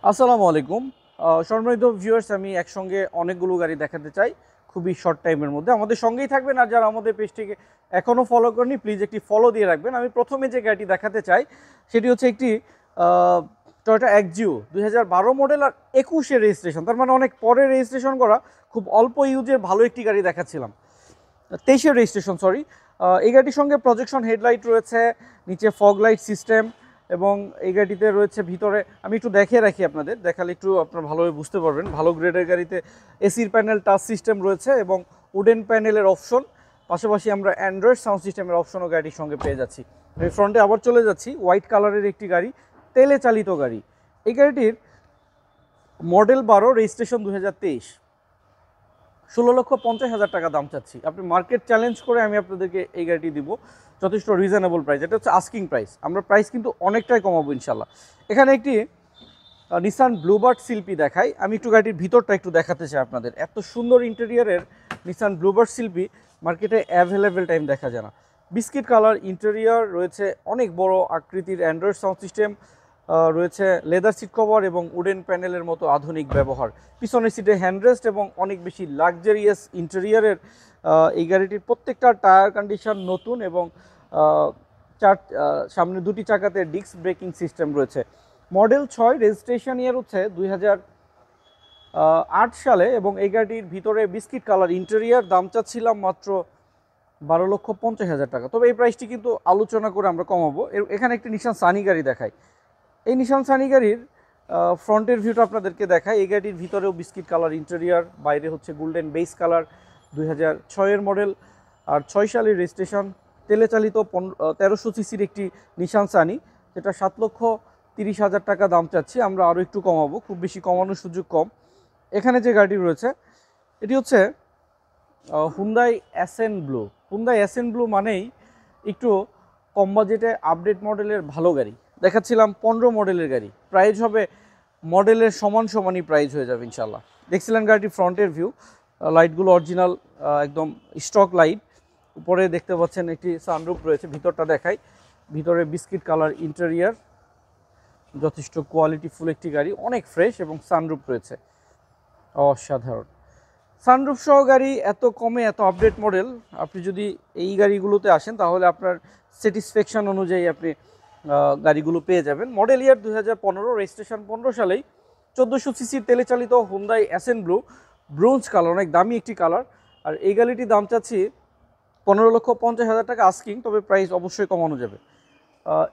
আসসালামু আলাইকুম। সম্মানিত ভিউয়ার্স, আমি একসঙ্গে অনেকগুলো গাড়ি দেখাতে চাই খুবই শর্ট টাইমের মধ্যে। আমাদের সঙ্গেই থাকবেন, আর যারা আমাদের পেজটিকে এখনও ফলো করেনি প্লিজ একটি ফলো দিয়ে রাখবেন। আমি প্রথমে যে গাড়িটি দেখাতে চাই সেটি হচ্ছে একটি টয়োটা এক্সিও 2012 মডেল আর 21-এর রেজিস্ট্রেশন, তার মানে অনেক পরে রেজিস্ট্রেশন করা, খুব অল্প ইউজের ভালো একটি গাড়ি দেখাচ্ছিলাম। 23-এর রেজিস্ট্রেশন, সরি। এই গাড়িটির সঙ্গে প্রজেকশন হেডলাইট রয়েছে, নিচে ফগ লাইট সিস্টেম, এবং এই গাড়িতে রয়েছে ভিতরে, আমি একটু দেখিয়ে রাখি আপনাদের, দেখালে একটু আপনারা ভালোভাবে বুঝতে পারবেন। ভালো গ্রেডের গাড়িতে এসির প্যানেল টাচ সিস্টেম রয়েছে এবং উডেন প্যানেলের অপশন, পাশাপাশি আমরা অ্যান্ড্রয়েড সাউন্ড সিস্টেমের অপশনও গাড়ির সঙ্গে পেয়ে যাচ্ছি। আমি ফ্রন্টে আবার চলে যাচ্ছি, হোয়াইট কালারের একটি গাড়ি, তেলে চালিত গাড়ি। এই গাড়িটির মডেল 12, রেজিস্ট্রেশন 2023, 16,50,000 টাকা দাম চাচ্ছি। আপনি মার্কেট চ্যালেঞ্জ করে আমি আপনাদেরকে এই গাড়িটি দিব যথেষ্ট রিজনেবল প্রাইস। এটা হচ্ছে আস্কিং প্রাইস, আমরা প্রাইস কিন্তু অনেকটাই কমাবো ইনশাল্লাহ। এখানে একটি নিসান ব্লুবার্ড শিল্পী দেখাই, আমি একটু গাড়ির ভিতরটা একটু দেখাতে চাই আপনাদের। এত সুন্দর ইন্টেরিয়ারের নিসান ব্লুবার্ড শিল্পী মার্কেটে অ্যাভেলেবেল টাইম দেখা যায় না। বিস্কিট কালার ইন্টেরিয়ার রয়েছে, অনেক বড় আকৃতির অ্যান্ড্রয়েড সাউন্ড সিস্টেম রয়েছে, লেদার সিট কভার এবং উডেন প্যানেলের মতো আধুনিক ব্যবহার, পিছনের সিটে হ্যান্ডরেস্ট এবং অনেক বেশি লাক্সারিয়াস ইন্টেরিয়ারের এই গাড়িটির প্রত্যেকটা টায়ার কন্ডিশন নতুন, এবং সামনে দুটি চাকাতে ডিস্ক ব্রেকিং সিস্টেম রয়েছে। মডেল 6, রেজিস্ট্রেশন ইয়ার হচ্ছে 2008 সালে, এবং এই গাড়িটির ভিতরে বিস্কিট কালার ইন্টেরিয়ার, দাম চাচ্ছিলাম মাত্র 12,50,000 টাকা। তবে এই প্রাইসটি কিন্তু আলোচনা করে আমরা কমাবো। এখানে একটি নিশান সানি গাড়ি দেখাই। এই নিশান সানি গাড়ির ফ্রন্টের ভিউটা আপনাদেরকে দেখাই। এই গাড়ির ভিতরেও বিস্কিট কালার ইন্টেরিয়ার, বাইরে হচ্ছে গোল্ডেন বেস কালার, 2006-এর মডেল আর 6 সালের রেজিস্ট্রেশন, তেলে চালিত 1300 সিসির একটি নিশান সানি, যেটা 7,30,000 টাকা দাম চাচ্ছি। আমরা আরও একটু কমাবো, খুব বেশি কমানোর সুযোগ কম। এখানে যে গাড়িটি রয়েছে এটি হচ্ছে Hyundai accent blue. Hyundai accent blue মানেই একটু কম বাজেটে আপডেট মডেলের ভালো গাড়ি দেখাচ্ছিলাম। 15 মডেলের গাড়ি, প্রাইস হবে মডেলের সমানই প্রাইস হয়ে যাবে ইনশাল্লাহ। দেখছিলেন গাড়িটি ফ্রন্টের ভিউ, লাইটগুলো অরিজিনাল একদম স্টক লাইট। উপরে দেখতে পাচ্ছেন একটি সানরুফ রয়েছে, ভিতরটা দেখাই। ভিতরে বিস্কিট কালার ইন্টেরিয়ার, যথেষ্ট কোয়ালিটিফুল একটি গাড়ি, অনেক ফ্রেশ, এবং সানরুফ রয়েছে অসাধারণ। সানরুফ সহ গাড়ি এত কমে, এত আপডেট মডেল, আপনি যদি এই গাড়িগুলোতে আসেন তাহলে আপনার স্যাটিসফ্যাকশন অনুযায়ী আপনি গাড়িগুলো পেয়ে যাবেন। মডেল ইয়ার 2015, রেজিস্ট্রেশন 15 সালেই, 1400 সিসির তেলে চালিত Hyundai accent blue, bronze colour, অনেক দামি একটি কালার। আর এই গাড়িটির দাম চাচ্ছি 15,50,000 টাকা আস্কিং, তবে প্রাইস অবশ্যই কমানো যাবে।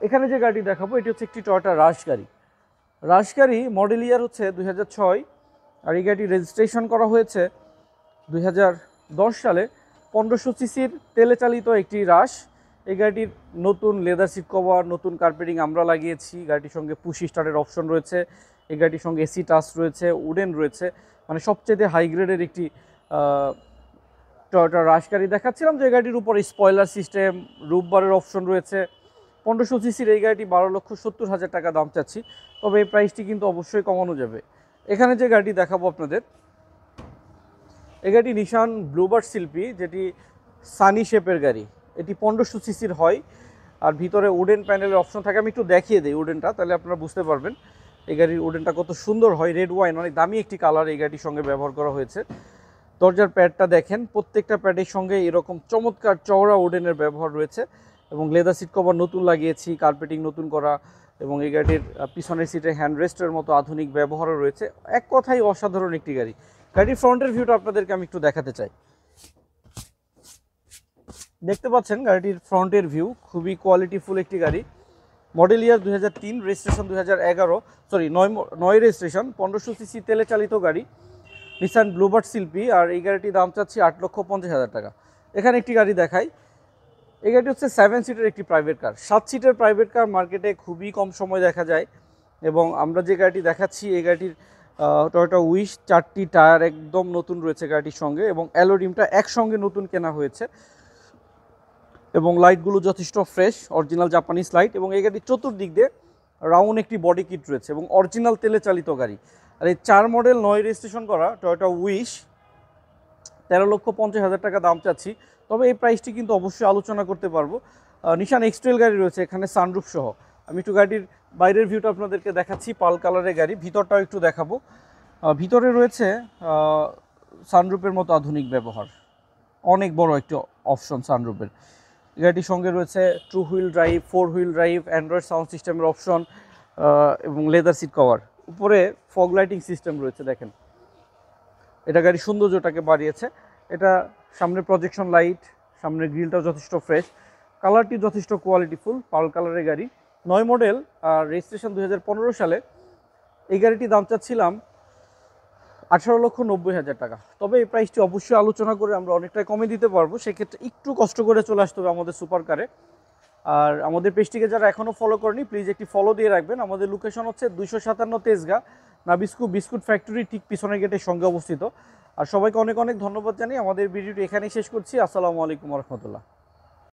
এখানে যে গাড়িটি দেখাবো এটি হচ্ছে একটি টয়োটা রাশ গাড়ি। রাশ গাড়ি মডেল ইয়ার হচ্ছে 2006, আর এই গাড়িটি রেজিস্ট্রেশন করা হয়েছে 2010 সালে। 1500 সিসির তেলে চালিত একটি রাশ। এই গাড়িটির নতুন লেদার সিট কভার, নতুন কার্পেটিং আমরা লাগিয়েছি। গাড়িটির সঙ্গে পুশ স্টার্টের অপশন রয়েছে, এই গাড়িটির সঙ্গে এসি টাচ রয়েছে, উডেন রয়েছে, মানে সবচেয়ে হাই গ্রেডের একটি টয়োটা রাশ গাড়ি দেখাচ্ছিলাম। যে গাড়িটির উপরে স্পয়লার সিস্টেম, রুফ বারের অপশন রয়েছে। 1500 সিসির এই গাড়িটি 12,70,000 টাকা দাম চাচ্ছি, তবে এই প্রাইসটি কিন্তু অবশ্যই কমানো যাবে। এখানে যে গাড়িটি দেখাবো আপনাদের, এই গাড়িটি নিশান ব্লুবার্ড শিল্পী, যেটি সানি শেপের গাড়ি। এটি 1500 সিসির হয়, আর ভিতরে উডেন প্যানেলের অপশন থাকে। আমি একটু দেখিয়ে দিই উডেনটা, তাহলে আপনারা বুঝতে পারবেন এই গাড়ির উডেনটা কত সুন্দর হয়। রেড ওয়াইন, অনেক দামি একটি কালার এই গাড়ির সঙ্গে ব্যবহার করা হয়েছে। দরজার প্যাডটা দেখেন, প্রত্যেকটা প্যাডের সঙ্গে এরকম চমৎকার চওড়া উডেনের ব্যবহার রয়েছে, এবং লেদার সিট কভার নতুন লাগিয়েছি, কার্পেটিং নতুন করা, এবং এই গাড়ির পিছনের সিটে হ্যান্ডরেস্টের মতো আধুনিক ব্যবহারও রয়েছে। এক কথাই অসাধারণ একটি গাড়ি। গাড়ির ফ্রন্টের ভিউটা আপনাদেরকে আমি একটু দেখাতে চাই। দেখতে পাচ্ছেন গাড়িটির ফ্রন্টের ভিউ, খুবই কোয়ালিটিফুল একটি গাড়ি। মডেল ইয়ার 2003, রেজিস্ট্রেশন 2011, সরি 9 রেজিস্ট্রেশন, 1500 সিসি তেলে চালিত গাড়ি, নিসান ব্লুবার্ড শিল্পী। আর এই গাড়িটির দাম চাচ্ছি 8,50,000 টাকা। এখানে একটি গাড়ি দেখাই। এই গাড়িটি হচ্ছে 7 সিটের একটি প্রাইভেট কার। 7 সিটের প্রাইভেট কার মার্কেটে খুবই কম সময় দেখা যায়, এবং আমরা যে গাড়িটি দেখাচ্ছি এই গাড়িটির টয়োটা উইশ, 4টি টায়ার একদম নতুন রয়েছে গাড়িটির সঙ্গে, এবং অ্যালোডিমটা একসঙ্গে নতুন কেনা হয়েছে, এবং লাইটগুলো যথেষ্ট ফ্রেশ, অরিজিনাল জাপানিজ লাইট। এবং এই গাড়ির চতুর্দিক দিয়ে রাউন্ড একটি বডি কিট রয়েছে, এবং অরিজিনাল তেলে চালিত গাড়ি। আর এই 4 মডেল 9 রেজিস্ট্রেশন করা টয়োটা উইশ, 13,50,000 টাকা দাম চাচ্ছি, তবে এই প্রাইসটি কিন্তু অবশ্যই আলোচনা করতে পারবো। নিশান এক্সট্রেল গাড়ি রয়েছে এখানে সানরুফ সহ, আমি একটু গাড়ির বাইরের ভিউটা আপনাদেরকে দেখাচ্ছি, পাল কালারের গাড়ি, ভিতরটাও একটু দেখাবো। ভিতরে রয়েছে সানরুফের মতো আধুনিক ব্যবহার, অনেক বড় একটি অপশন সানরুফের। গাড়িটির সঙ্গে রয়েছে 2 wheel drive, 4 wheel drive, Android sound সিস্টেমের অপশন এবং লেদার সিট কভার। উপরে ফগ লাইটিং সিস্টেম রয়েছে, দেখেন এটা গাড়ির সৌন্দর্যটাকে বাড়িয়েছে। এটা সামনে প্রজেকশন লাইট, সামনের গ্রিলটাও যথেষ্ট ফ্রেশ, কালারটি যথেষ্ট কোয়ালিটিফুল, পার্ল কালারের গাড়ি, 9 মডেল আর রেজিস্ট্রেশন 2015 সালে। এই গাড়িটির দাম চাচ্ছিলাম 18,90,000 টাকা। তবে এই প্রাইসটি অবশ্যই আলোচনা করে আমরা অনেকটাই কমে দিতে পারবো, সেক্ষেত্রে একটু কষ্ট করে চলে আসতে হবে আমাদের সুপার কারে। আর আমাদের পেজটিকে যারা এখনও ফলো করেনি প্লিজ একটি ফলো দিয়ে রাখবেন। আমাদের লোকেশন হচ্ছে 257 তেজগাঁ নাবিস্কু বিস্কুট ফ্যাক্টরি ঠিক পিছনের গেটের সঙ্গে অবস্থিত। আর সবাইকে অনেক অনেক ধন্যবাদ জানিয়ে আমাদের ভিডিওটি এখানেই শেষ করছি। আসসালামু আলাইকুম রহমতুল্লাহ।